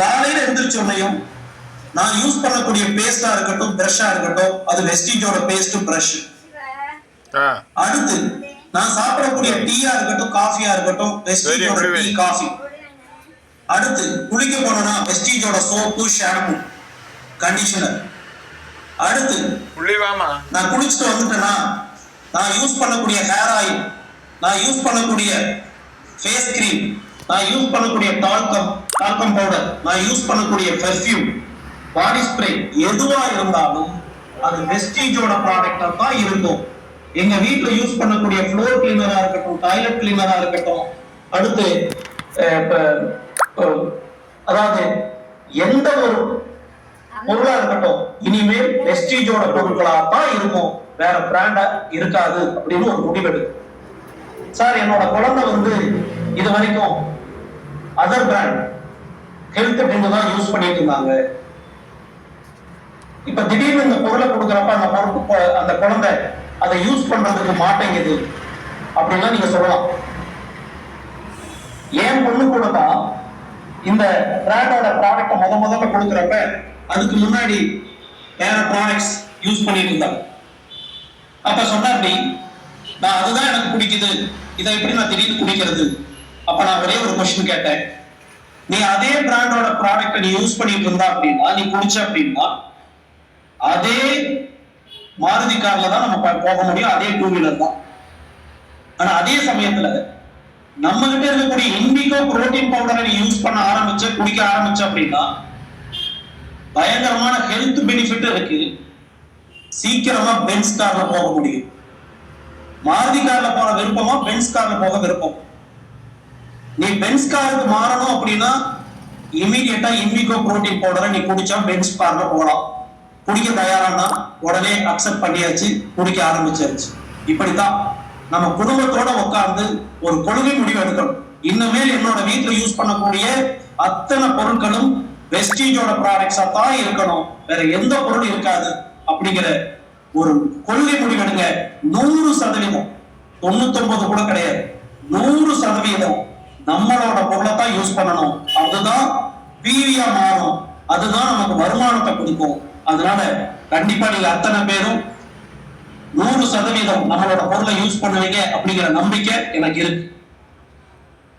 காலையில எந்திரிச்சோன்னையும் நான் யூஸ் பண்ணக்கூடிய பேஸ்டா இருக்கட்டும் பிரஷா இருக்கட்டும் அது வெஸ்டீஜோட பேஸ்ட் பிரஷ். அடுத்து நான் சாப்பிடக்கூடிய டீயா இருக்கட்டும் காஃபியா இருக்கட்டும் வெஸ்டீஜோட டீ காஃபி. அடுத்து குளிக்க போனோம்னா வெஸ்டீஜோட சோப்பு ஷாம்பு கண்டிஷனர். அடுத்து நான் குளிச்சுட்டு வந்துட்டேன்னா நான் யூஸ் பண்ணக்கூடிய ஹேர் ஆயில், நான் யூஸ் பண்ணக்கூடிய ஃபேஸ் கிரீம், நான் யூஸ் பண்ணக்கூடிய டால்கம் பவுடர், நான் யூஸ் பண்ணக்கூடிய பெர்ஃப்யூம், பாடி ஸ்ப்ரே எதுவா இருந்தாலும் அது வெஸ்டீஜோட ப்ராடக்டா தான் இருக்கும். எங்க வீட்டுல யூஸ் பண்ணக்கூடிய ஃப்ளோர் கிளீனரா இருக்கட்டும், டாய்லெட் கிளீனரா இருக்கட்டும், அடுத்து அதாவது எந்த ஒரு பொருளா இருக்கட்டும் இனிமேல் வெஸ்டீஜோட பொருட்களா தான் இருக்கும், வேற பிராண்டா இருக்காது அப்படின்னு ஒரு முடிவெடுக்கும். சார் என்னோட குழந்தை இது வரைக்கும் அதர் பிராண்ட் ஹெல்த் ட்ரிங்க் தான் யூஸ் பண்ணிட்டு இருந்தாங்க, இப்ப திடீர்னு இந்த பொருளை கொடுக்குறப்ப அந்த குழந்தை அதை யூஸ் பண்றதுக்கு மாட்டேங்குது அப்படின்னா நீங்க சொல்லலாம். ஏன் பொண்ணு கூட தான் இந்த பிராண்டோட ப்ராடக்ட் முதல்ல கொடுக்குறப்ப அதுக்கு முன்னாடி வேற ப்ராடக்ட்ஸ் யூஸ் பண்ணிட்டு இருந்தாங்க. அப்ப சொன்ன அப்படி நான் அதுதான் எனக்கு பிடிக்குது, இதை எப்படி நான் திடீர்னு குடிக்கிறது? அப்ப நான் ஒரே ஒரு கொஸ்டின் கேட்டேன், நீ அதே பிராண்டோட ப்ராடக்ட் நீ யூஸ் பண்ணிட்டு இருந்தா அப்படின்னா நீ குடிச்ச அப்படின்னா அதே மாருதி கார்ல தான் நம்ம போக முடியும், அதே டூ வீலர் தான். ஆனா அதே சமயத்துல நம்ம கிட்ட இருக்கக்கூடிய இண்டிகோ புரோட்டீன் பவுடரை நீ யூஸ் பண்ண குடிக்க ஆரம்பிச்ச அப்படின்னா பயங்கரமான ஹெல்த் பெனிஃபிட் இருக்கு. சீக்கிரமா பென்ஸ் கார்ல போக முடியும். மாருதி கார்ல போற விருப்பமா பென்ஸ் கார்ல போக விருப்பம்? நீ பென்ஸ் காருக்கு மாறணும் அப்படின்னா இமீடியட்டா இண்டிகோ புரோட்டீன் பவுடரை நீ குடிச்சா பென்ஸ் கார்ல போகலாம். குடிக்க தயாரானா உடனே அக்செப்ட் பண்ணியாச்சு, குடிக்க ஆரம்பிச்சாச்சு. இப்படித்தான் நம்ம குடும்பத்தோட உட்கார்ந்து ஒரு கொள்கை முடிவு எடுக்கணும். இன்னுமேல் என்னோட வீட்டுல யூஸ் பண்ணக்கூடிய அத்தனை பொருட்களும் வெஸ்டீஜோட ப்ராடக்ட்ஸா தான் இருக்கணும், வேற எந்த பொருள் இருக்காது அப்படிங்கிற ஒரு கொள்கை முடிவெடுங்க. 100%, 99 கூட கிடையாது, 100% நம்மளோட பொருளை தான் யூஸ் பண்ணணும். அதுதான் பீவியா மாறும், அதுதான் நமக்கு வருமானத்தை கொடுக்கும். அதனால கண்டிப்பா நீங்க அத்தனை பேரும் 100% நம்மளோட பொருளை யூஸ் பண்ணுவீங்க அப்படிங்கிற நம்பிக்கை எனக்கு இருக்கு.